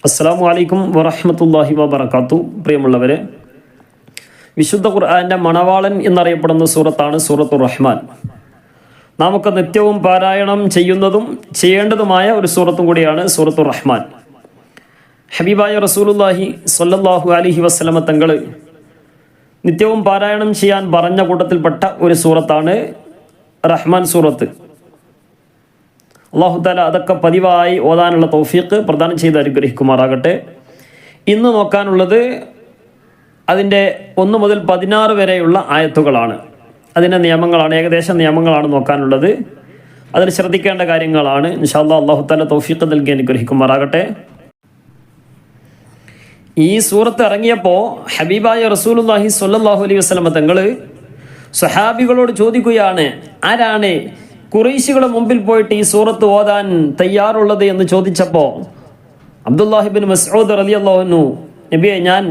അസ്സലാമു അലൈക്കും വറഹ്മത്തുള്ളാഹി വബറകാതുഹു. പ്രിയമുള്ളവരെ, വിശുദ്ധ ഖുർആന്റെ മണവാളൻ എന്നറിയപ്പെടുന്ന സൂറത്താണ് സൂറത്തുർ റഹ്മാൻ. നമുക്ക് നിത്യവും പാരായണം ചെയ്യുന്നതും ചെയ്യേണ്ടതുമായ ഒരു സൂറത്തും കൂടിയാണ് സൂറത്തുർ റഹ്മാൻ. ഹബീബായ റസൂലുള്ളാഹി സ്വല്ലല്ലാഹു അലൈഹി വസല്ലമ തങ്ങൾ നിത്യവും പാരായണം ചെയ്യാൻ പറഞ്ഞ കൂട്ടത്തിൽപ്പെട്ട ഒരു സൂറത്താണ് റഹ്മാൻ സൂറത്ത്. അല്ലാഹു തആല അതൊക്കെ പതിവായി ഓതാനുള്ള തൗഫീഖ് പ്രദാനം ചെയ്ത് അനുഗ്രഹിക്കുമാറാകട്ടെ. ഇന്ന് നോക്കാനുള്ളത് അതിൻ്റെ 1 മുതൽ 16 വരെയുള്ള ആയത്തുകളാണ്. അതിൻ്റെ നിയമങ്ങളാണ്, ഏകദേശ നിയമങ്ങളാണ് നോക്കാനുള്ളത്. അതിൽ ശ്രദ്ധിക്കേണ്ട കാര്യങ്ങളാണ്. ഇൻഷാ അല്ലാഹ് അല്ലാഹു തആല തൗഫീഖ് നൽകി അനുഗ്രഹിക്കുമാറാകട്ടെ. ഈ സൂറത്ത് ഇറങ്ങിയപ്പോൾ ഹബീബായ റസൂലുള്ളാഹി സ്വല്ലല്ലാഹു അലൈഹി വസല്ലമ തങ്ങൾ സ്വഹാബികളോട് ചോദിക്കുകയാണ്, ആരാണ് ഖുറൈശികളുടെ മുമ്പിൽ പോയിട്ട് ഈ സൂറത്ത് ഓതാൻ തയ്യാറുള്ളത് എന്ന് ചോദിച്ചപ്പോൾ അബ്ദുല്ലാഹിബിൻ മസ്ഊദ് റളിയല്ലാഹു അൻഹു, നബിയെ ഞാൻ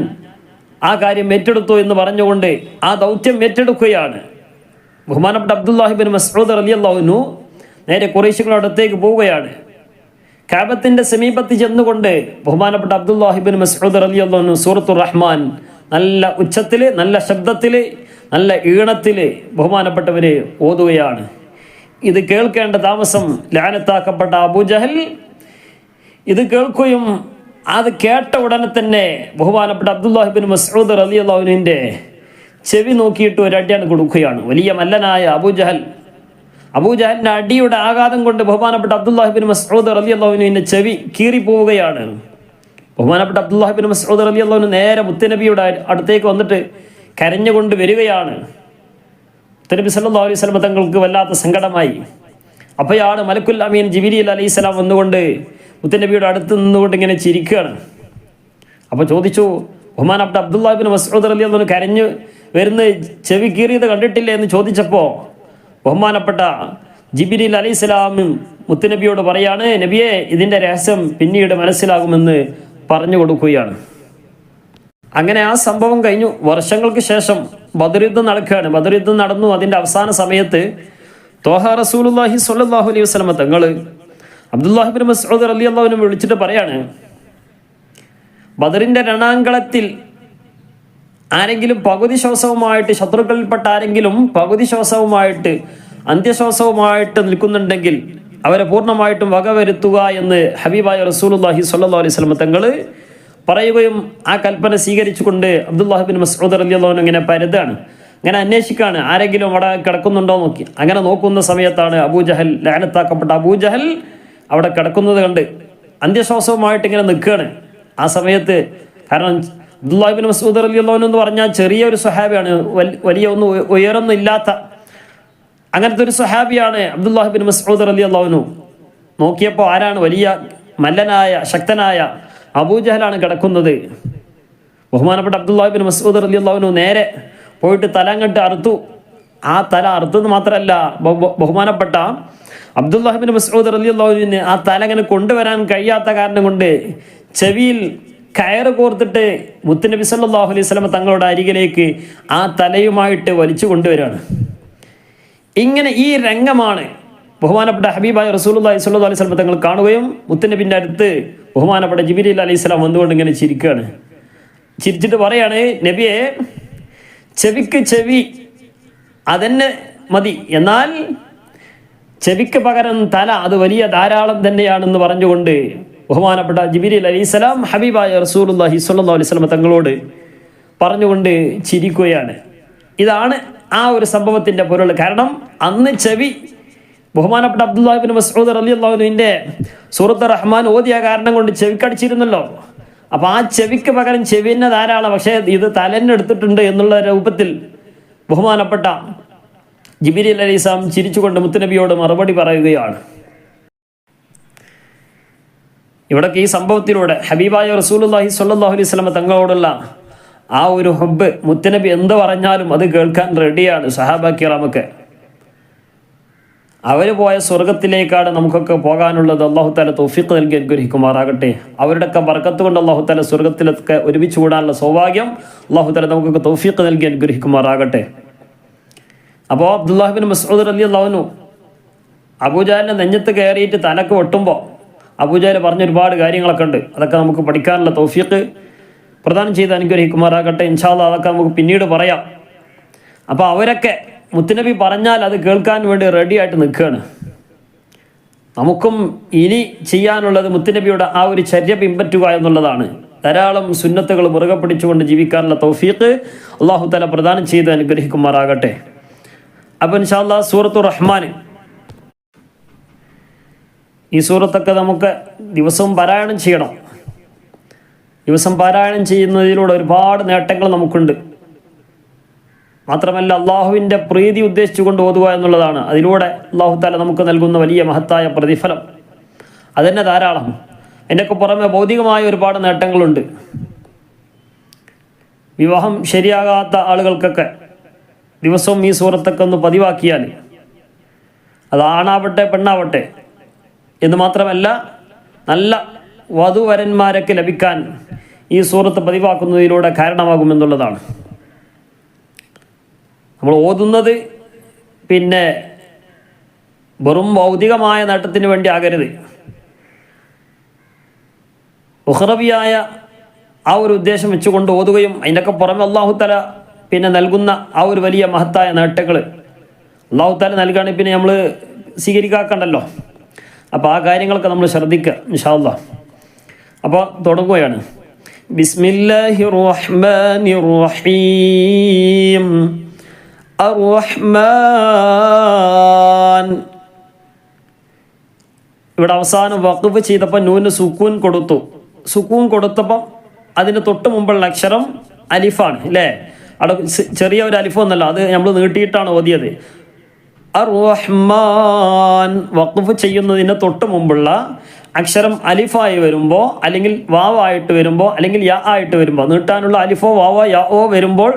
ആ കാര്യം ഏറ്റെടുത്തു എന്ന് പറഞ്ഞുകൊണ്ട് ആ ദൗത്യം ഏറ്റെടുക്കുകയാണ്. ബഹുമാനപ്പെട്ട അബ്ദുല്ലാഹിബിൻ മസ്ഊദ് റളിയല്ലാഹു അൻഹു നേരെ ഖുറൈശികളുടെ അടുത്തേക്ക് പോവുകയാണ്. കഅബത്തിന്റെ സമീപത്ത് ചെന്നുകൊണ്ട് ബഹുമാനപ്പെട്ട അബ്ദുല്ലാഹിബിൻ മസ്ഊദ് റളിയല്ലാഹു അൻഹു സൂറത്തുർ റഹ്മാൻ നല്ല ഉച്ചത്തിൽ, നല്ല ശബ്ദത്തിൽ, നല്ല ഈണത്തിൽ ബഹുമാനപ്പെട്ടവര് ഓതുകയാണ്. ഇത് കേൾക്കേണ്ട താമസം ലഅനത്താക്കപ്പെട്ട അബൂജഹൽ ഇത് കേൾക്കുകയും അത് കേട്ട ഉടനെ തന്നെ ബഹുമാനപ്പെട്ട അബ്ദുല്ലാഹിബിൻ മസ്ഊദ് റളിയല്ലാഹു അൻഹുവിന്റെ ചെവി നോക്കിയിട്ട് ഒരു അടിയാണ് കൊടുക്കുകയാണ്. വലിയ മല്ലനായ അബൂജഹലിന്റെ അടിയുടെ ആഘാതം കൊണ്ട് ബഹുമാനപ്പെട്ട അബ്ദുല്ലാഹിബിൻ മസ്ഊദ് റളിയല്ലാഹു അൻഹുവിന്റെ ചെവി കീറിപ്പോവുകയാണ്. ബഹുമാനപ്പെട്ട അബ്ദുല്ലാഹിബിൻ മസ്ഊദ് റളിയല്ലാഹു അൻഹു നേരെ മുത്തുനബിയുടെ അടുത്തേക്ക് വന്നിട്ട് കരഞ്ഞുകൊണ്ട് വരികയാണ്. നബി സല്ലല്ലാഹു അലൈഹി വസല്ലം തങ്ങൾക്ക് വല്ലാത്ത സങ്കടമായി. അപ്പോഴാണ് മലക്കുൽ അമീൻ ജിബ്രീൽ അലൈഹിസ്സലാം വന്നുകൊണ്ട് മുത്തുനബിയുടെ അടുത്ത് നിന്നുകൊണ്ട് ഇങ്ങനെ ചിരിക്കുകയാണ്. അപ്പോൾ ചോദിച്ചു, ബഹുമാനപ്പെട്ട അബ്ദുല്ലാഹിബിൻ മസ്ഊദ് റളിയല്ലാഹു അൻഹു കരഞ്ഞു വരുന്ന ചെവി കീറിയത് കണ്ടിട്ടില്ലേ എന്ന് ചോദിച്ചപ്പോൾ ബഹുമാനപ്പെട്ട ജിബ്രീൽ അലൈഹിസ്സലാം മുത്തുനബിയോട് പറയാണ്, നബിയെ ഇതിൻ്റെ രഹസ്യം പിന്നീട് മനസ്സിലാകുമെന്ന് പറഞ്ഞു കൊടുക്കുകയാണ്. അങ്ങനെ ആ സംഭവം കഴിഞ്ഞു. വർഷങ്ങൾക്ക് ശേഷം ബദർ യുദ്ധം നടക്കുകയാണ്. ബദർ യുദ്ധം നടന്നു. അതിൻ്റെ അവസാന സമയത്ത് ത്വാഹ റസൂലുള്ളാഹി സ്വല്ലല്ലാഹു അലൈഹി വസല്ലമ തങ്ങൾ അബ്ദുല്ലാഹിബ്നു മസ്ഊദ് റളിയല്ലാഹു അൻഹു വിളിച്ചിട്ട് പറയാണ്, ബദറിൻ്റെ രണാങ്കളത്തിൽ ആരെങ്കിലും പകുതി ശ്വാസവുമായിട്ട്, ശത്രുക്കളിൽപ്പെട്ട ആരെങ്കിലും പകുതി ശ്വാസവുമായിട്ട്, അന്ത്യശ്വാസവുമായിട്ട് നിൽക്കുന്നുണ്ടെങ്കിൽ അവരെ പൂർണ്ണമായിട്ടും വകവരുത്തുക എന്ന് ഹബീബായ റസൂലുള്ളാഹി സ്വല്ലല്ലാഹു അലൈഹി വസല്ലമ തങ്ങൾ പറയുകയും ആ കൽപ്പന സ്വീകരിച്ചുകൊണ്ട് അബ്ദുല്ലാഹിബിൻ മസ്ഊദ് റളിയല്ലാഹു അൻഹു ഇങ്ങനെ പരതാണ്, ഇങ്ങനെ അന്വേഷിക്കാണ് ആരെങ്കിലും അവിടെ കിടക്കുന്നുണ്ടോ നോക്കി. അങ്ങനെ നോക്കുന്ന സമയത്താണ് അബൂജഹൽ, ലഅനത്താക്കപ്പെട്ട അബൂജഹൽ അവിടെ കിടക്കുന്നത് കണ്ട് അന്ത്യശ്വാസവുമായിട്ട് ഇങ്ങനെ നിൽക്കുകയാണ്. ആ സമയത്ത്, കാരണം അബ്ദുല്ലാഹിബിൻ മസ്ഊദ് റളിയല്ലാഹു അൻഹു എന്ന് പറഞ്ഞാൽ ചെറിയൊരു സ്വഹാബിയാണ്, വലിയ ഒന്നും ഉയരൊന്നും ഇല്ലാത്ത അങ്ങനത്തെ ഒരു സ്വഹാബിയാണ് അബ്ദുല്ലാഹിബിൻ മസ്ഊദ് റളിയല്ലാഹു അൻഹു. നോക്കിയപ്പോൾ ആരാണ്? വലിയ മല്ലനായ ശക്തനായ അബൂജഹലാണ് കിടക്കുന്നത്. ബഹുമാനപ്പെട്ട അബ്ദുല്ലാഹിബിൻ മസ്ഊദ് റളിയല്ലാഹു അൻഹു നേരെ പോയിട്ട് തല അങ്ങോട്ട് അറുത്തു. ആ തല അറുത്തത് മാത്രമല്ല, ബഹുമാനപ്പെട്ട അബ്ദുല്ലാഹിബിൻ മസ്ഊദ് റളിയല്ലാഹു അൻഹുവിന് ആ തല അങ്ങനെ കൊണ്ടുവരാൻ കഴിയാത്ത കാരണം കൊണ്ട് ചെവിയിൽ കയറ് കോർത്തിട്ട് മുത്തുനബി സല്ലല്ലാഹു അലൈഹി വസല്ലം തങ്ങളുടെ അരികിലേക്ക് ആ തലയുമായിട്ട് വലിച്ചു കൊണ്ടുവരികയാണ്. ഇങ്ങനെ ഈ രംഗമാണ് ബഹുമാനപ്പെട്ട ഹബീബായ റസൂലുള്ളാഹി സ്വല്ലല്ലാഹു അലൈഹി വസല്ലം തങ്ങൾ കാണുകയും മുത്തുനബിൻ്റെ അടുത്ത് ബഹുമാനപ്പെട്ട ജിബ്രീൽ അലൈഹിസ്സലാം വന്നുകൊണ്ട് ഇങ്ങനെ ചിരിക്കുകയാണ്. ചിരിച്ചിട്ട് പറയാണ്, നബിയെ ചെവിക്ക് ചെവി അതെന്നെ മതി, എന്നാൽ ചെവിക്ക് പകരം തല അത് വലിയ ധാരാളം തന്നെയാണെന്ന് പറഞ്ഞുകൊണ്ട് ബഹുമാനപ്പെട്ട ജിബ്രീൽ അലൈഹിസ്സലാം ഹബീബായ റസൂലുള്ളാഹി സ്വല്ലല്ലാഹു അലൈഹി വസല്ലം തങ്ങളോട് പറഞ്ഞുകൊണ്ട് ചിരിക്കുകയാണ്. ഇതാണ് ആ ഒരു സംഭവത്തിൻ്റെ പൊരുൾ. കാരണം അന്ന് ചെവി ബഹുമാനപ്പെട്ട അബ്ദുല്ലാഹിബ്നു മസ്ഊദ് റളിയല്ലാഹു അൻഹുവിന്റെ സൂറത്ത് റഹ്മാൻ ഓതിയ കാരണം കൊണ്ട് ചെവിക്കടിച്ചിരുന്നല്ലോ. അപ്പോൾ ആ ചെവിക്ക് പകരം ചെവി തന്നെ ധാരാളം, പക്ഷേ ഇത് തലന്നെടുത്തിട്ടുണ്ട് എന്നുള്ള രൂപത്തിൽ ബഹുമാനപ്പെട്ട ജിബ്രീൽ അലൈഹിസ്സലാം ചിരിച്ചുകൊണ്ട് മുത്തുനബിയോട് മറുപടി പറയുകയാണ്. ഇവിടൊക്കെ ഈ സംഭവത്തിലൂടെ ഹബീബായ റസൂലുള്ളാഹി സ്വല്ലല്ലാഹു അലൈഹി വസല്ലം തങ്ങളോടുള്ള ആ ഒരു ഹബ്ബ്, മുത്തുനബി എന്ത് പറഞ്ഞാലും അത് കേൾക്കാൻ റെഡിയാണ് സഹാബ കിറാമൊക്കെ. അവർ പോയ സ്വർഗത്തിലേക്കാണ് നമുക്കൊക്കെ പോകാനുള്ളത്. അല്ലാഹു തആല തൗഫീഖ് നൽകി അനുഗ്രഹിക്കുമാറാകട്ടെ. അവരുടെയൊക്കെ ബർക്കത്ത് കൊണ്ട് അല്ലാഹു തആല സ്വർഗത്തിലൊക്കെ ഒരുമിച്ച് കൂടാനുള്ള സൗഭാഗ്യം അല്ലാഹു തആല നമുക്കൊക്കെ തൗഫീഖ് നൽകി അനുഗ്രഹിക്കുമാറാകട്ടെ. അപ്പോൾ അബ്ദുല്ലാഹിബ്നു മസ്ഊദ് റളിയല്ലാഹു അൻഹു അബൂജഹലിന്റെ നെഞ്ഞത്ത് കയറിയിട്ട് തലക്ക് വെട്ടുമ്പോൾ അബൂജഹൽ പറഞ്ഞ ഒരുപാട് കാര്യങ്ങളൊക്കെ ഉണ്ട്. അതൊക്കെ നമുക്ക് പഠിക്കാനുള്ള തൗഫീഖ് പ്രദാനം ചെയ്ത് അനുഗ്രഹിക്കുമാറാകട്ടെ. ഇൻഷാ അല്ലാഹ് അതൊക്കെ നമുക്ക് പിന്നീട് പറയാം. അപ്പോൾ അവരൊക്കെ മുത്തുനബി പറഞ്ഞാൽ അത് കേൾക്കാൻ വേണ്ടി റെഡി ആയിട്ട് നിൽക്കുകയാണ്. നമുക്കും ഇനി ചെയ്യാനുള്ളത് മുത്തുനബിയുടെ ആ ഒരു ചര്യ പിൻപറ്റുക എന്നുള്ളതാണ്. ധാരാളം സുന്നത്തുകൾ മുറുകെ പിടിച്ചുകൊണ്ട് ജീവിക്കാനുള്ള തൗഫീഖ് അല്ലാഹു തആല പ്രദാനം ചെയ്ത് അനുഗ്രഹിക്കുമാറാകട്ടെ. അപ്പോൾ ഇൻഷാ അല്ലാഹ് സൂറത്തുർ റഹ്മാൻ, ഈ സൂറത്തൊക്കെ നമുക്ക് ദിവസവും പാരായണം ചെയ്യണം. ദിവസം പാരായണം ചെയ്യുന്നതിലൂടെ ഒരുപാട് നേട്ടങ്ങൾ നമുക്കുണ്ട്. മാത്രമല്ല അള്ളാഹുവിൻ്റെ പ്രീതി ഉദ്ദേശിച്ചുകൊണ്ട് ഓതുക എന്നുള്ളതാണ്. അതിലൂടെ അള്ളാഹു തആല നമുക്ക് നൽകുന്ന വലിയ മഹത്തായ പ്രതിഫലം അതന്നെ ധാരാളം. അതിൻ്റെയൊക്കെ പുറമെ ഭൗതികമായ ഒരുപാട് നേട്ടങ്ങളുണ്ട്. വിവാഹം ശരിയാകാത്ത ആളുകൾക്കൊക്കെ ദിവസവും ഈ സൂറത്തൊക്കെ ഒന്ന് പതിവാക്കിയാൽ, അത് ആണാവട്ടെ പെണ്ണാവട്ടെ എന്ന് മാത്രമല്ല, നല്ല വധുവരന്മാരൊക്കെ ലഭിക്കാൻ ഈ സൂറത്ത് പതിവാക്കുന്നതിലൂടെ കാരണമാകുമെന്നുള്ളതാണ്. നമ്മൾ ഓതുന്നത് പിന്നെ വെറും ഭൗതികമായ നേട്ടത്തിന് വേണ്ടി ആകരുത്. ഉഖ്റവിയായ ആ ഒരു ഉദ്ദേശം വെച്ചുകൊണ്ട് ഓതുകയും അതിൻ്റെയൊക്കെ പുറമെ അല്ലാഹു തആല പിന്നെ നൽകുന്ന ആ ഒരു വലിയ മഹത്തായ നേട്ടങ്ങൾ അല്ലാഹു തആല നൽകുകയാണെങ്കിൽ പിന്നെ നമ്മൾ സ്വീകരിക്കാക്കണ്ടല്ലോ. അപ്പോൾ ആ കാര്യങ്ങളൊക്കെ നമ്മൾ ശ്രദ്ധിക്കുക ഇൻഷാ അല്ലാഹ്. അപ്പോൾ തുടങ്ങുകയാണ്. ബിസ്മില്ലാഹിർ റഹ്മാനിർ റഹീം. അർ-റഹ്മാൻ. ഇവിടെ അവസാനം വഖഫ് ചെയ്തപ്പോൾ നൂന് സുക്കൂൻ കൊടുത്തു. സുക്കൂൻ കൊടുത്തപ്പം അതിന് തൊട്ട് മുമ്പുള്ള അക്ഷരം അലിഫാണ് അല്ലേ? അവിടെ ചെറിയ ഒരു അലിഫ് ഒന്നല്ല, അത് നമ്മൾ നീട്ടിയിട്ടാണ് ഓതിയത്. അർ-റഹ്മാൻ വഖഫ് ചെയ്യുന്നതിന് തൊട്ട് മുമ്പുള്ള അക്ഷരം അലിഫായി വരുമ്പോൾ, അല്ലെങ്കിൽ വാവായിട്ട് വരുമ്പോൾ, അല്ലെങ്കിൽ യാ ആയിട്ട് വരുമ്പോൾ, നീട്ടാനുള്ള അലിഫോ വാവോ യാ ഓ വരുമ്പോൾ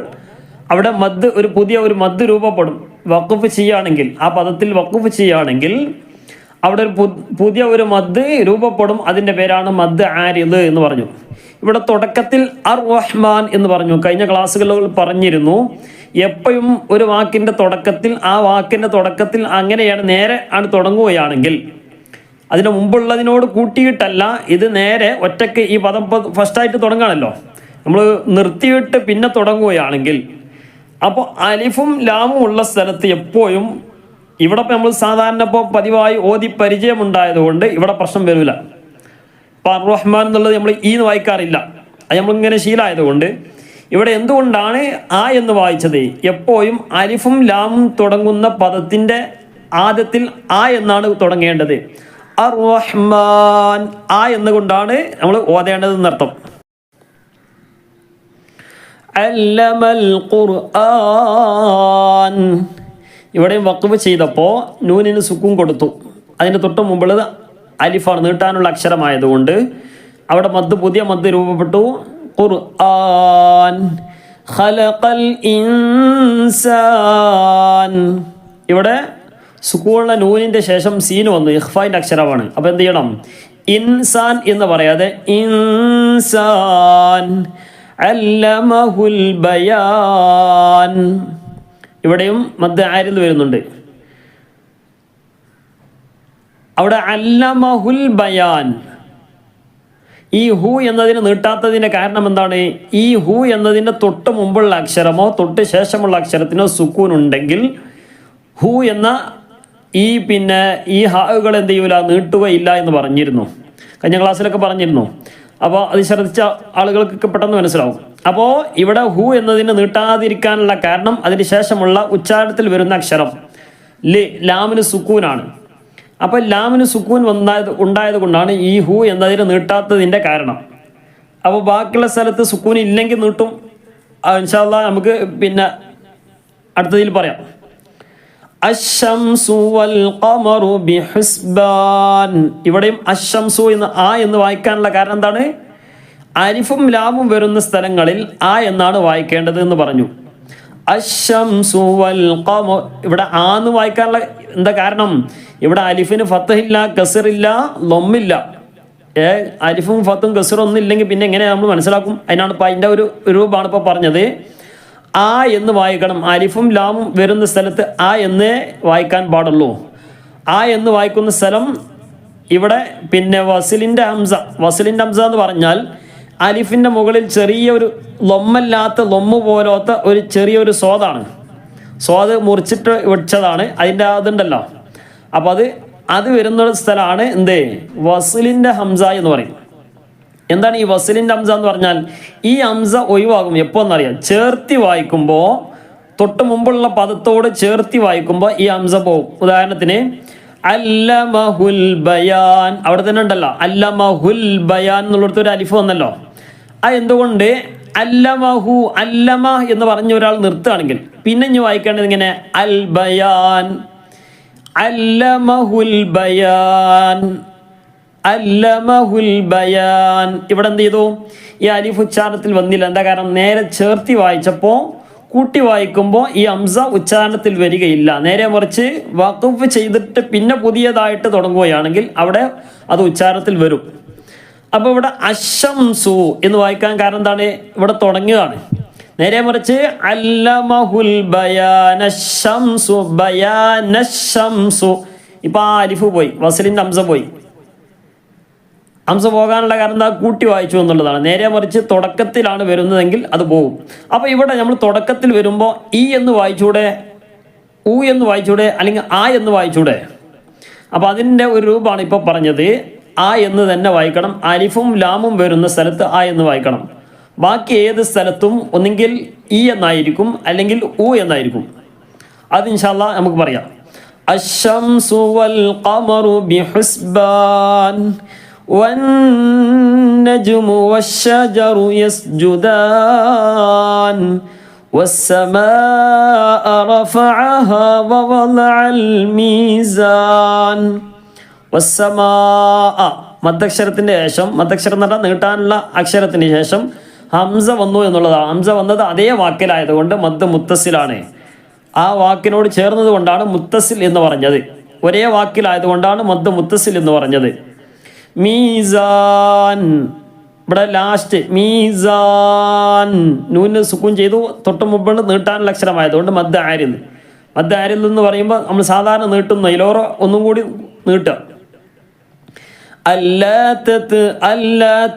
അവിടെ മദ്, ഒരു പുതിയ ഒരു മദ് രൂപപ്പെടും. വഖഫ് ചെയ്യുകയാണെങ്കിൽ, ആ പദത്തിൽ വഖഫ് ചെയ്യുകയാണെങ്കിൽ അവിടെ ഒരു പുതിയ ഒരു മദ് രൂപപ്പെടും. അതിൻ്റെ പേരാണ് മദ് ആരിദ് എന്ന് പറഞ്ഞു. ഇവിടെ തുടക്കത്തിൽ അർ-റഹ്മാൻ എന്ന് പറഞ്ഞു. കഴിഞ്ഞ ക്ലാസ്സുകളിൽ പറഞ്ഞിരുന്നു, എപ്പോഴും ഒരു വാക്കിൻ്റെ തുടക്കത്തിൽ, ആ വാക്കിൻ്റെ തുടക്കത്തിൽ അങ്ങനെയാണ്, നേരെ ആണ് തുടങ്ങുകയാണെങ്കിൽ, അതിന് മുമ്പുള്ളതിനോട് കൂട്ടിയിട്ടല്ല, ഇത് നേരെ ഒറ്റയ്ക്ക് ഈ പദം ഫസ്റ്റായിട്ട് തുടങ്ങുകയാണല്ലോ, നമ്മൾ നിർത്തിയിട്ട് പിന്നെ തുടങ്ങുകയാണെങ്കിൽ, അപ്പോൾ അലിഫും ലാമും ഉള്ള സ്ഥലത്ത് എപ്പോഴും, ഇവിടെ ഇപ്പോൾ നമ്മൾ സാധാരണ ഇപ്പോൾ പതിവായി ഓതി പരിചയമുണ്ടായതുകൊണ്ട് ഇവിടെ പ്രശ്നം വരില്ല. ഇപ്പോൾ അർ-റഹ്മാൻ എന്നുള്ളത് നമ്മൾ ഈ എന്ന് വായിക്കാറില്ല, അത് നമ്മളിങ്ങനെ ശീലമായതുകൊണ്ട് ഇവിടെ എന്തുകൊണ്ടാണ് ആ എന്ന് വായിച്ചത്? എപ്പോഴും അലിഫും ലാമും തുടങ്ങുന്ന പദത്തിൻ്റെ ആദ്യത്തിൽ ആ എന്നാണ് തുടങ്ങേണ്ടത്. അർ-റഹ്മാൻ ആ എന്നുകൊണ്ടാണ് നമ്മൾ ഓതേണ്ടത് എന്നർത്ഥം. അല്ലമൽ ഖുർആൻ. ഇവിടെയും വഖഫ് ചെയ്തപ്പോൾ നൂനിന് സുക്കൂൻ കൊടുത്തു. അതിന് തൊട്ട് മുമ്പുള്ളത് അലിഫാണ്, നീട്ടാനുള്ള അക്ഷരമായതുകൊണ്ട് അവിടെ മദ്, പുതിയ മദ് രൂപപ്പെട്ടു. ഖുർആൻ. ഖലഖൽ ഇൻസാൻ. ഇവിടെ സുക്കൂനുള്ള നൂനിൻ്റെ ശേഷം സീന് വന്നു, ഇഖ്ഫായിൻ്റെ അക്ഷരമാണ്. അപ്പോൾ എന്ത് ചെയ്യണം? ഇൻസാൻ എന്ന് പറയാതെ ഇൻസാൻ. അല്ലമഹുൽ ബയാൻ. ഇവിടെയും മദ് ആരിദ് വരുന്നുണ്ട്. അവിടെ അല്ലമഹുൽ ബയാൻ. ഈ ഹു എന്നതിന് നീട്ടാത്തതിൻ്റെ കാരണം എന്താണ്? ഈ ഹു എന്നതിൻ്റെ തൊട്ട് മുമ്പുള്ള അക്ഷരമോ തൊട്ട് ശേഷമുള്ള അക്ഷരത്തിനോ സുക്കൂൻ ഉണ്ടെങ്കിൽ ഹു എന്ന ഈ പിന്നെ ഈ ഹാകൾ എന്ത് ചെയ്യൂല, നീട്ടുകയില്ല എന്ന് പറഞ്ഞിരുന്നു. കഴിഞ്ഞ ക്ലാസ്സിലൊക്കെ പറഞ്ഞിരുന്നു. അപ്പോൾ അത് ശ്രദ്ധിച്ച ആളുകൾക്കൊക്കെ പെട്ടെന്ന് മനസ്സിലാവും. അപ്പോൾ ഇവിടെ ഹു എന്നതിന് നീട്ടാതിരിക്കാനുള്ള കാരണം അതിന് ശേഷമുള്ള ഉച്ചാരണത്തിൽ വരുന്ന അക്ഷരം ലാമിന് സുക്കൂനാണ്. അപ്പോൾ ലാമിന് സുക്കൂൻ ഉണ്ടായത് കൊണ്ടാണ് ഈ ഹു എന്നതിന് നീട്ടാത്തതിൻ്റെ കാരണം. അപ്പോൾ ബാക്കിയുള്ള സ്ഥലത്ത് സുക്കൂൻ ഇല്ലെങ്കിൽ നീട്ടും. ഇൻഷാ അല്ലാഹ് നമുക്ക് പിന്നെ അടുത്തതിൽ പറയാം. അശ്ശംസു വൽ ഖമറു ബിഹുസ്ബാൻ. ഇവിടെയും അശ്ശംസു എന്ന് ആ എന്ന് വായിക്കാനുള്ള കാരണം എന്താണ്? അലിഫും ലാമും വരുന്ന സ്ഥലങ്ങളിൽ ആ എന്നാണ് വായിക്കേണ്ടത് എന്ന് പറഞ്ഞു. അശ്ശംസു വൽ ഖമർ. ഇവിടെ ആ എന്ന് വായിക്കാനുള്ള എന്താ കാരണം? ഇവിടെ അലിഫിന് ഫത്തഹില്ല, കസറില്ല, ലൊമ്മില്ല. അലിഫും ഫത്തും കസറും ഒന്നും ഇല്ലെങ്കിൽ പിന്നെ എങ്ങനെ നമ്മൾ മനസ്സിലാക്കും? അതിനാണ് ഇപ്പോൾ അതിൻ്റെ ഒരു രൂപമാണ് ഇപ്പോൾ പറഞ്ഞത്. ആ എന്ന് വായിക്കണം. അലിഫും ലാമും വരുന്ന സ്ഥലത്ത് ആ എന്നേ വായിക്കാൻ പാടുള്ളൂ. ആ എന്ന് വായിക്കുന്ന സ്ഥലം ഇവിടെ പിന്നെ വസിലിൻ്റെ ഹംസ എന്ന് പറഞ്ഞാൽ അലിഫിൻ്റെ മുകളിൽ ചെറിയൊരു ലൊമ്മല്ലാത്ത ലൊമ്മ് പോലത്തെ ഒരു ചെറിയൊരു സ്വാദ് മുറിച്ചിട്ട് വെച്ചതാണ് അതിൻ്റെ അതുണ്ടല്ലോ. അപ്പോൾ അത് വരുന്ന സ്ഥലമാണ് എന്ത് വസിലിൻ്റെ ഹംസ എന്ന് പറയും. എന്താണ് ഈ വസിലിൻ്റെ ഹംസ എന്ന് പറഞ്ഞാൽ ഈ ഹംസ ഒഴിവാകും എപ്പോൾ എന്നറിയാം, ചേർത്തി വായിക്കുമ്പോൾ തൊട്ട് മുമ്പുള്ള പദത്തോട് ചേർത്തി വായിക്കുമ്പോൾ ഈ ഹംസ പോകും. ഉദാഹരണത്തിന് അല്ലമഹുൽ ബയാൻ, അവിടെ തന്നെ ഉണ്ടല്ലോ അല്ലമഹുൽ ബയാൻ എന്നുള്ളിടത്ത് ഒരു അലിഫ് വന്നല്ലോ. എന്തുകൊണ്ട് അല്ലമഹു അല്ലമ എന്ന് പറഞ്ഞ ഒരാൾ നിർത്തുകയാണെങ്കിൽ പിന്നെ ഇനി വായിക്കേണ്ടത് ഇങ്ങനെ അൽ ബയാൻ അല്ലമഹുൽ ബയാൻ അല്ലമഹുൽ ബയാൻ. ഇവിടെ എന്ത് ചെയ്തു, ഈ അലിഫ് ഉച്ചാരണത്തിൽ വന്നില്ല. എന്താ കാരണം, നേരെ ചേർത്തി വായിച്ചപ്പോൾ കൂട്ടി വായിക്കുമ്പോൾ ഈ ഹംസ ഉച്ചാരണത്തിൽ വരികയില്ല. നേരെ മറിച്ച് വഖഫ് ചെയ്തിട്ട് പിന്നെ പുതിയതായിട്ട് തുടങ്ങുകയാണെങ്കിൽ അവിടെ അത് ഉച്ചാരണത്തിൽ വരും. അപ്പോൾ ഇവിടെ അശംസു എന്ന് വായിക്കാൻ കാരണം എന്താണ്, ഇവിടെ തുടങ്ങുകയാണ്. നേരെ മറിച്ച് അല്ലമഹുൽ ബയാനശംസു ബയാനശംസു, ഇപ്പം ആ അലിഫ് പോയി, വസലിൻ്റെ ഹംസ പോയി. ഹംസ പോകാനുള്ള കാരണം എന്താ, കൂട്ടി വായിച്ചു എന്നുള്ളതാണ്. നേരെ മറിച്ച് തുടക്കത്തിലാണ് വരുന്നതെങ്കിൽ അത് പോകും. അപ്പോൾ ഇവിടെ നമ്മൾ തുടക്കത്തിൽ വരുമ്പോൾ ഈ എന്ന് വായിച്ചൂടെ, ഊ എന്ന് വായിച്ചൂടെ, അല്ലെങ്കിൽ ആ എന്ന് വായിച്ചൂടെ? അപ്പോൾ അതിൻ്റെ ഒരു രൂപമാണ് ഇപ്പോൾ പറഞ്ഞത്. ആ എന്ന് തന്നെ വായിക്കണം. അലിഫും ലാമും വരുന്ന സ്ഥലത്ത് ആ എന്ന് വായിക്കണം. ബാക്കി ഏത് സ്ഥലത്തും ഒന്നെങ്കിൽ ഈ എന്നായിരിക്കും അല്ലെങ്കിൽ ഊ എന്നായിരിക്കും. അത് ഇൻഷാ അല്ലാഹ് നമുക്ക് പറയാം. അശ്ശംസു വൽ ഖമറു ബിഹുസ്ബാൻ والنجم والشجر يسجدان والسماء رفعها ووضع الميزان والسماء മദ്ദക്ഷരത്തിൻ്റെ ശേഷം, മദ്ദക്ഷരം എന്ന് പറഞ്ഞാൽ നീട്ടാനുള്ള അക്ഷരത്തിന് ശേഷം ഹംസ വന്നു എന്നുള്ളതാണ്. ഹംസ വന്നത് അതേ വാക്കിലായതുകൊണ്ട് മദ് മുത്തസിലാണ്. ആ വാക്കിനോട് ചേർന്നത് കൊണ്ടാണ് മുത്തസിൽ എന്ന് പറഞ്ഞത്. ഒരേ വാക്കിലായതുകൊണ്ടാണ് മദ് മുത്തസിൽ എന്ന് പറഞ്ഞത്. മീസാൻ, ഇവിടെ ലാസ്റ്റ് മീസാൻ നൂന് സുക്കൂൻ ചെയ്തു, തൊട്ട് മുമ്പ് നീട്ടാനുള്ള അക്ഷരമായതുകൊണ്ട് മദ് ആരിൽ എന്ന് പറയുമ്പോൾ നമ്മൾ സാധാരണ നീട്ടുന്ന ഇതിലോറോ ഒന്നും കൂടി നീട്ടുക. അല്ലാ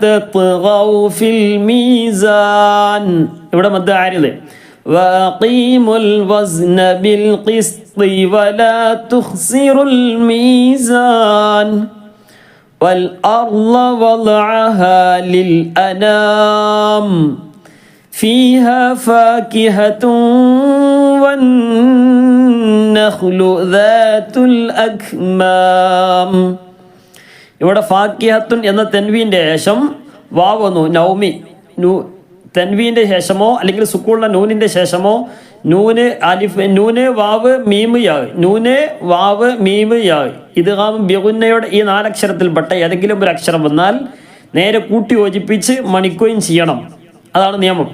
തത്ഗൗ ഫിൽ മീസാൻ, ഇവിടെ മദ് ആരിൽ. വഖീമുൽ വസ്ന ബിൽ ഖിസ്തി വലാ തുഖ്സിറുൽ മീസാൻ والأرض وضعها للأنام فيها فاكهة والنخل ذات الأكمام. ഇവിടെ ഫാക്കിഹത്തുൻ എന്ന തെൻവീൻ്റെ ശേഷം വാവ് വന്നു. നൗമി തെൻവീൻ്റെ ശേഷമോ അല്ലെങ്കിൽ സുക്കൂളുള്ള നൂനിൻ്റെ ശേഷമോ നൂന് അലിഫ് നൂന് വാവ് മീമ് യാ നൂന് വാവ് മീമ് യാ ഇദ്ഗാം ബിഗുന്നയുടെ ഈ 4 അക്ഷരത്തിൽപ്പെട്ട ഏതെങ്കിലും ഒരു അക്ഷരം വന്നാൽ നേരെ കൂട്ടി യോജിപ്പിച്ച് മണിക്കുകയും ചെയ്യണം. അതാണ് നിയമം.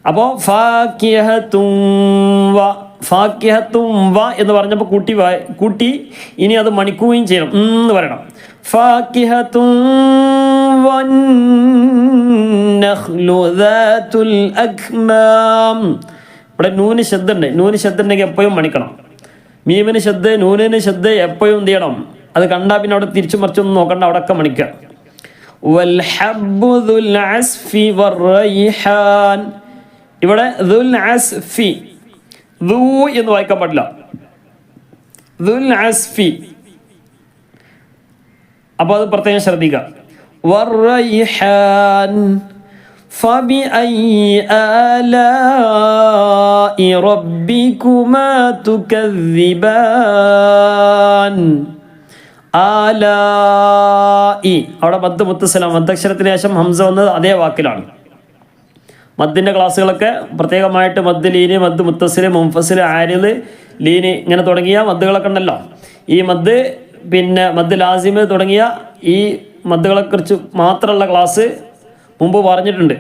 അപ്പോൾ ഫാക്കിഹത്തും വ എന്ന് പറഞ്ഞപ്പോൾ കൂട്ടി ഇനി അത് മണിക്കുകയും ചെയ്യണം എന്ന് പറയണം. ഫാക്കിഹത്തും വന്നഖ്ലു ദാതുൽ അക്മാം. ഇവിടെ നൂന് ശബ്ദ ഉണ്ടെങ്കിൽ എപ്പോഴും മണിക്കണം. മീമിന് ശബ്ദ, നൂനിന് ശബ്ദ എപ്പോഴും എന്ത് ചെയ്യണം, അത് കണ്ടാൽ പിന്നെ അവിടെ തിരിച്ചു മറിച്ചൊന്നും നോക്കണ്ട, അവിടെ ഒക്കെ മണിക്കുക. വൽഹബ്ബു ദുൽ അസ്ഫി വറൈഹാൻ, ഇവിടെ ദുൽ അസ്ഫി ദൂ എന്ന് വായിക്കാൻ പാടില്ല. ദുൽ അസ്ഫി, അപ്പോൾ അത് പ്രത്യേകം ശ്രദ്ധിക്കുക. വറൈഹാൻ فبأي آلاء ربكما تكذبان. ആലാഇ, അവിടെ മദ് മുത്തസലം, മദ്ദക്ഷരത്തിന് ശേഷം ഹംസ വന്നത് അതേ വാക്കിലാണ്. മദ്ദിൻ്റെ ക്ലാസ്സുകളൊക്കെ പ്രത്യേകമായിട്ട് മദ് ലീന്, മദ് മുത്തസില്, മുൻഫസില്, ആരില്, ലീന് ഇങ്ങനെ തുടങ്ങിയ മദ്ദുകളൊക്കെ ഉണ്ടല്ലോ. ഈ മദ് പിന്നെ മദ് ലാസിമ് തുടങ്ങിയ ഈ മദ്ദുകളെക്കുറിച്ച് മാത്രമുള്ള ക്ലാസ് മുമ്പ് പറഞ്ഞിട്ടുണ്ട്.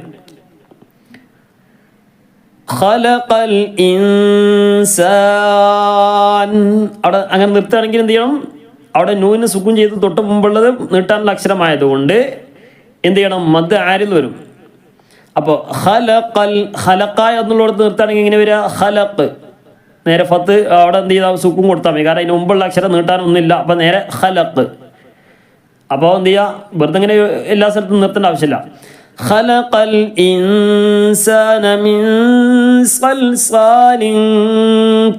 ഖലഖൽ ഇൻസാൻ, അവിടെ അങ്ങനെ നിർത്തുകയാണെങ്കിൽ എന്ത് ചെയ്യണം, അവിടെ നൂന് സുക്കൂൻ ചെയ്ത് തൊട്ട് മുമ്പുള്ളത് നീട്ടാനുള്ള അക്ഷരമായതുകൊണ്ട് എന്ത് ചെയ്യണം, മദ് ആരിൽ വരും. അപ്പോൾ ഖലഖ എന്നുള്ളിടത്ത് നിർത്തുകയാണെങ്കിൽ ഇങ്ങനെ വരിക ഖലഖ്, നേരെ ഫത്ത് അവിടെ എന്ത് ചെയ്താൽ സുക്കൂൻ കൊടുത്താൽ മതി, കാരണം അതിന് മുമ്പുള്ള അക്ഷരം നീട്ടാനൊന്നുമില്ല. അപ്പം നേരെ ഖലഖ്. അപ്പോൾ എന്ത് ചെയ്യുക, വെറുതെ ഇങ്ങനെ എല്ലാ സ്ഥലത്തും നിർത്തേണ്ട ആവശ്യമില്ല. ഖലഖൽ ഇൻസാന മിൻ സൽസാലിൻ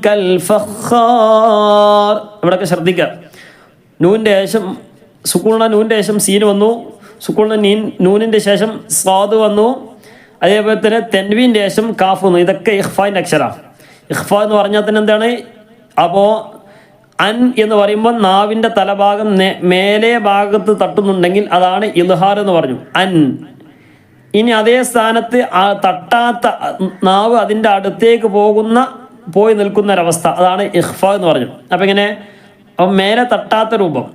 കൽ ഫഖാർ. ഇവിടെയൊക്കെ ശ്രദ്ധിക്കുക. നൂനിൻ്റെ ശേഷം സുക്കൂണിൻ്റെ നൂനിൻ്റെ ശേഷം സീന് വന്നു, സുക്കൂണിൻ്റെ നൂനിൻ്റെ ശേഷം സ്വാദ് വന്നു, അതേപോലെ തന്നെ തെൻവീൻ്റെ ശേഷം കാഫ് വന്നു. ഇതൊക്കെ ഇഖ്ഫാൻ്റെ അക്ഷരമാണ്. ഇഖ്ഫ എന്ന് പറഞ്ഞാൽ തന്നെ എന്താണ്? അപ്പോൾ അൻ എന്ന് പറയുമ്പോൾ നാവിൻ്റെ തലഭാഗം മേലെ ഭാഗത്ത് തട്ടുന്നുണ്ടെങ്കിൽ അതാണ് ഇൽഹാർ എന്ന് പറഞ്ഞു, അൻ. ഇനി അതേ സ്ഥാനത്ത് തട്ടാത്ത നാവ് അതിൻ്റെ അടുത്തേക്ക് പോയി നിൽക്കുന്ന ഒരവസ്ഥ, അതാണ് ഇഖ്ഫ എന്ന് പറഞ്ഞു. അപ്പം ഇങ്ങനെ മേലെ തട്ടാത്ത രൂപം.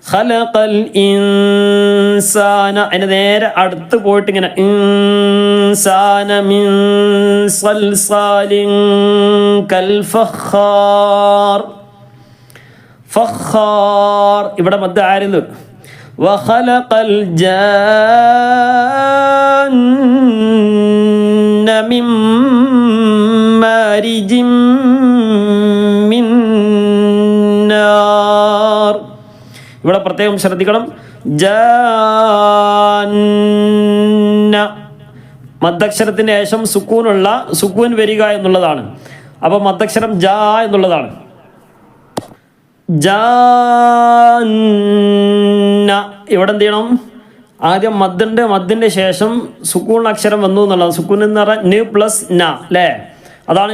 ഖലഖൽ ഇൻസാന, അതിന് നേരെ അടുത്ത് പോയിട്ട് ഇങ്ങനെ ഇൻസാന മിൻ സൽസാലിൻ കൽ ഫഖാർ. ഫഖാർ ഇവിടെ മദ്ദ് ആരിദ്. വഖലഖൽ ജാന്ന മിൻ മാരിജിൻ മിൻ നാർ. ഇവിടെ പ്രത്യേകം ശ്രദ്ധിക്കണം. ജാന്ന മദ്ദക്ഷരത്തിന് ശേഷം സുക്കൂൻ വരിക എന്നുള്ളതാണ്. അപ്പോൾ മദ്ദക്ഷരം ജാ എന്നുള്ളതാണ്. ജാന്ന ഇവിടെ എന്ത് ചെയ്യണം? ആദ്യം മദ്ദുണ്ട്, മദ്ദിൻ്റെ ശേഷം സുക്കൂൺ അക്ഷരം വന്നു എന്നുള്ളത്. സുക്കൂൻ എന്ന് പറഞ്ഞാൽ ന് പ്ലസ് ന അല്ലേ, അതാണ്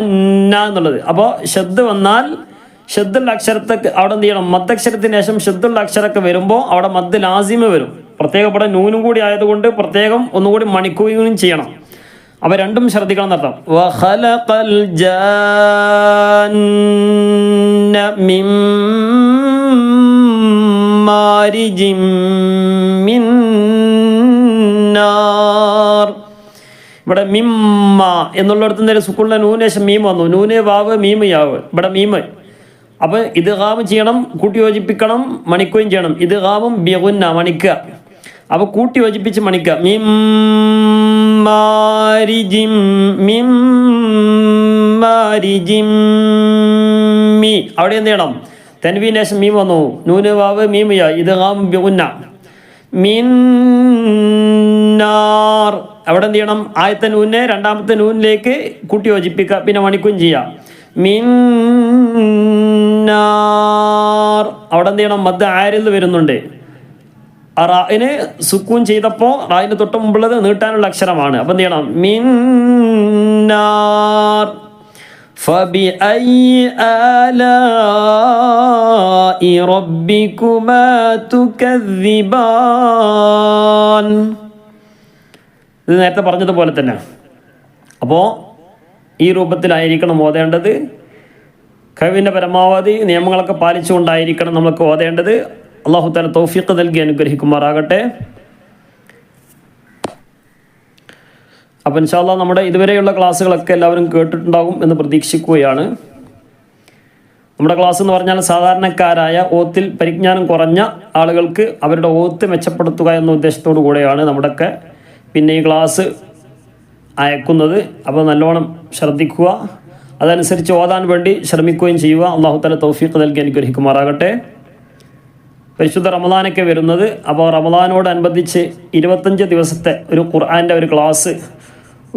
ന എന്നുള്ളത്. അപ്പോൾ ഷദ് വന്നാൽ ഷദ്ദുള്ള അക്ഷരത്തെ അവിടെ എന്ത് ചെയ്യണം? മദ്ദക്ഷരത്തിന് ശേഷം ഷദ്ദുള്ള അക്ഷരമൊക്കെ വരുമ്പോൾ അവിടെ മദ് ലാസിമ വരും. പ്രത്യേകം ഇവിടെ നൂനും കൂടി ആയതുകൊണ്ട് പ്രത്യേകം ഒന്നുകൂടി മണിക്കുകയും ചെയ്യണം. അപ്പോൾ രണ്ടും ശ്രദ്ധിക്കണം എന്നർത്ഥം. വഖലഖൽ ജാന്ന മിൻ മാരിജിൻ മിൻ നാർ. ഇവിടെ മിമ്മ എന്നുള്ളിടത്ത് നേരെ സുക്കൂണിലെ നൂന് ശേഷം മീം വന്നു. നൂന് വാവ് മീമ് യാവ്. ഇവിടെ മീമ്. അപ്പോൾ ഇത് ഗാമ് ചെയ്യണം, കൂട്ടി യോജിപ്പിക്കണം, മണിക്കുകയും ചെയ്യണം. ഇത് ഗാമും ബിഗുന്ന മണിക്കുക. അപ്പോൾ കൂട്ടി യോജിപ്പിച്ച് മണിക്കുക. മിം മാരിജിം മിം മാരിജിം മീ. അവിടെ എന്ത് ചെയ്യണം? തൻവീന് ശേഷം മീം വന്നു. നൂന് വാവ് മീമ് യാ. ഇത് ഗാം ബിഗുന്ന. മിൻ നാർ. അവിടെ എന്ത് ചെയ്യണം? ആദ്യത്തെ നൂനെ രണ്ടാമത്തെ നൂനിലേക്ക് കൂട്ടി യോജിപ്പിക്കുക, പിന്നെ മണിക്കുകയും ചെയ്യാം. മിൻ നാർ. അവിടെ എന്ത് ചെയ്യണം? മദ് ആരിൽ വരുന്നുണ്ട്. ആ റായിന് സുക്കൂൻ ചെയ്തപ്പോൾ റായിന് തൊട്ട് മുമ്പുള്ളത് നീട്ടാനുള്ള അക്ഷരമാണ്. അപ്പം എന്ത് ചെയ്യണം? മിൻ നാർ. ഫബിഅയ്യി ആലാഇ റബ്ബികുമാ തുകദ്ദിബാൻ. ഇത് നേരത്തെ പറഞ്ഞതുപോലെ തന്നെ. അപ്പോൾ ഈ രൂപത്തിലായിരിക്കണം ഓതേണ്ടത്. കഴിവിൻ്റെ പരമാവധി നിയമങ്ങളൊക്കെ പാലിച്ചുകൊണ്ടായിരിക്കണം നമ്മൾക്ക് ഓതേണ്ടത്. അല്ലാഹു തആല തൗഫീഖ് നൽകി അനുഗ്രഹിക്കുമാറാകട്ടെ. അപ്പോൾ ഇൻഷാ അല്ലാഹ് നമ്മുടെ ഇതുവരെയുള്ള ക്ലാസ്സുകളൊക്കെ എല്ലാവരും കേട്ടിട്ടുണ്ടാകും എന്ന് പ്രതീക്ഷിക്കുകയാണ്. നമ്മുടെ ക്ലാസ് എന്ന് പറഞ്ഞാൽ സാധാരണക്കാരായ ഓത്തിൽ പരിജ്ഞാനം കുറഞ്ഞ ആളുകൾക്ക് അവരുടെ ഓത്ത് മെച്ചപ്പെടുത്തുക എന്ന ഉദ്ദേശത്തോടു കൂടെയാണ് നമ്മുടെയൊക്കെ പിന്നെ ഈ ക്ലാസ് അയക്കുന്നത്. അപ്പോൾ നല്ലോണം ശ്രദ്ധിക്കുക, അതനുസരിച്ച് ഓതാൻ വേണ്ടി ശ്രമിക്കുകയും ചെയ്യുക. അല്ലാഹു തആല തൗഫീഖ് നൽകി അനുഗ്രഹിക്കുമാറാകട്ടെ. പരിശുദ്ധ റമദാനൊക്കെ വരുന്നത്. അപ്പോൾ റമദാനോടനുബന്ധിച്ച് 25 ദിവസത്തെ ഒരു ഖുർആൻ്റെ ഒരു ക്ലാസ്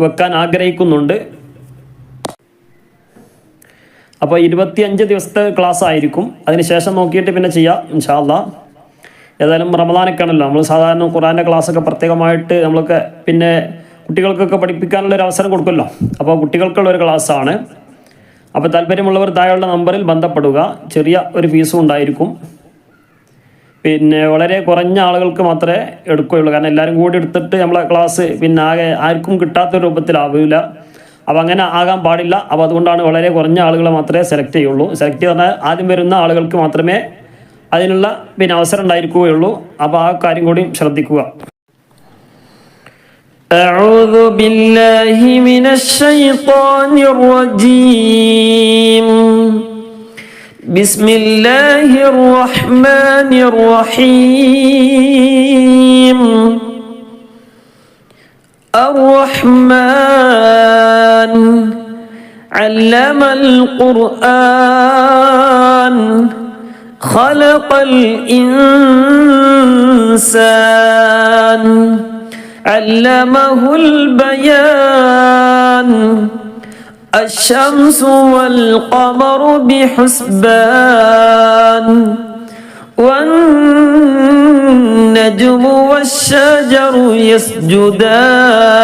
വെക്കാൻ ആഗ്രഹിക്കുന്നുണ്ട്. അപ്പോൾ 25 ദിവസത്തെ ക്ലാസ് ആയിരിക്കും. അതിനുശേഷം നോക്കിയിട്ട് പിന്നെ ചെയ്യാം ഇൻഷാ അല്ലാഹ്. ഏതായാലും റമദാനൊക്കെ ആണല്ലോ, നമ്മൾ സാധാരണ ഖുർആൻ്റെ ക്ലാസ്സൊക്കെ പ്രത്യേകമായിട്ട് നമ്മളൊക്കെ പിന്നെ കുട്ടികൾക്കൊക്കെ പഠിപ്പിക്കാനുള്ളൊരു അവസരം കൊടുക്കുമല്ലോ. അപ്പോൾ കുട്ടികൾക്കുള്ളൊരു ക്ലാസ്സാണ്. അപ്പോൾ താല്പര്യമുള്ളവർ താഴെയുള്ള നമ്പറിൽ ബന്ധപ്പെടുക. ചെറിയ ഒരു ഫീസും ഉണ്ടായിരിക്കും. പിന്നെ വളരെ കുറഞ്ഞ ആളുകൾക്ക് മാത്രമേ എടുക്കുകയുള്ളൂ. കാരണം എല്ലാവരും കൂടി എടുത്തിട്ട് നമ്മളെ ക്ലാസ് പിന്നെ ആർക്കും കിട്ടാത്ത രൂപത്തിലാവില്ല. അപ്പോൾ അങ്ങനെ ആകാൻ പാടില്ല. അപ്പോൾ അതുകൊണ്ടാണ് വളരെ കുറഞ്ഞ ആളുകളെ മാത്രമേ സെലക്ട് ചെയ്യുള്ളൂ. സെലക്ട് പറഞ്ഞാൽ ആദ്യം വരുന്ന ആളുകൾക്ക് മാത്രമേ അതിനുള്ള പിന്നെ അവസരം ഉണ്ടായിരിക്കുകയുള്ളൂ. അപ്പോൾ ആ കാര്യം കൂടി ശ്രദ്ധിക്കുക. أعوذ بالله من الشيطان الرجيم. بسم الله الرحمن الرحيم. الرحمن علم القرآن خلق الإنسان علمه البيان الشمس والقمر بحسبان والنجم والشجر يسجدان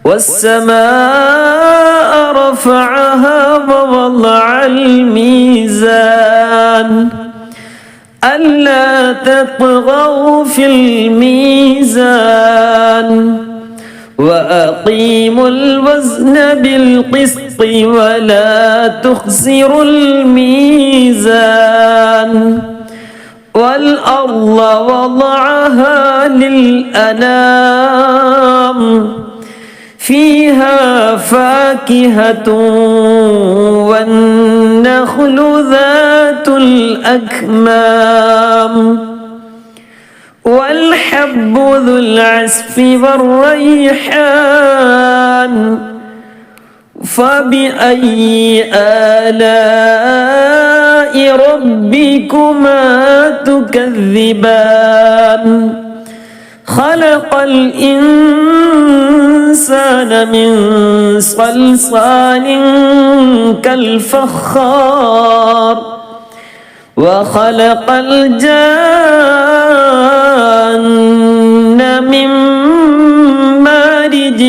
والسماء رفعها ووضع الميزان ألا تطغوا في الميزان وأقيموا الوزن بالقسط ولا تخسروا الميزان والأرض وضعها للأنام فيها فاكهة والنخل ذات الأكمام والحب ذو العصف والريحان فبأي آلاء ربكما تكذبان خلق الإنسان من صلصال كالفخار وخلق الجان من مارج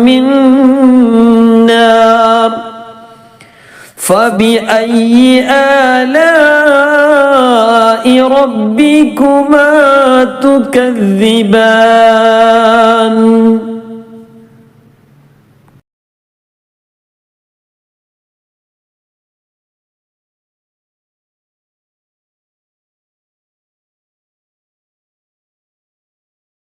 من نار فبأي آلاء ربكما تكذبان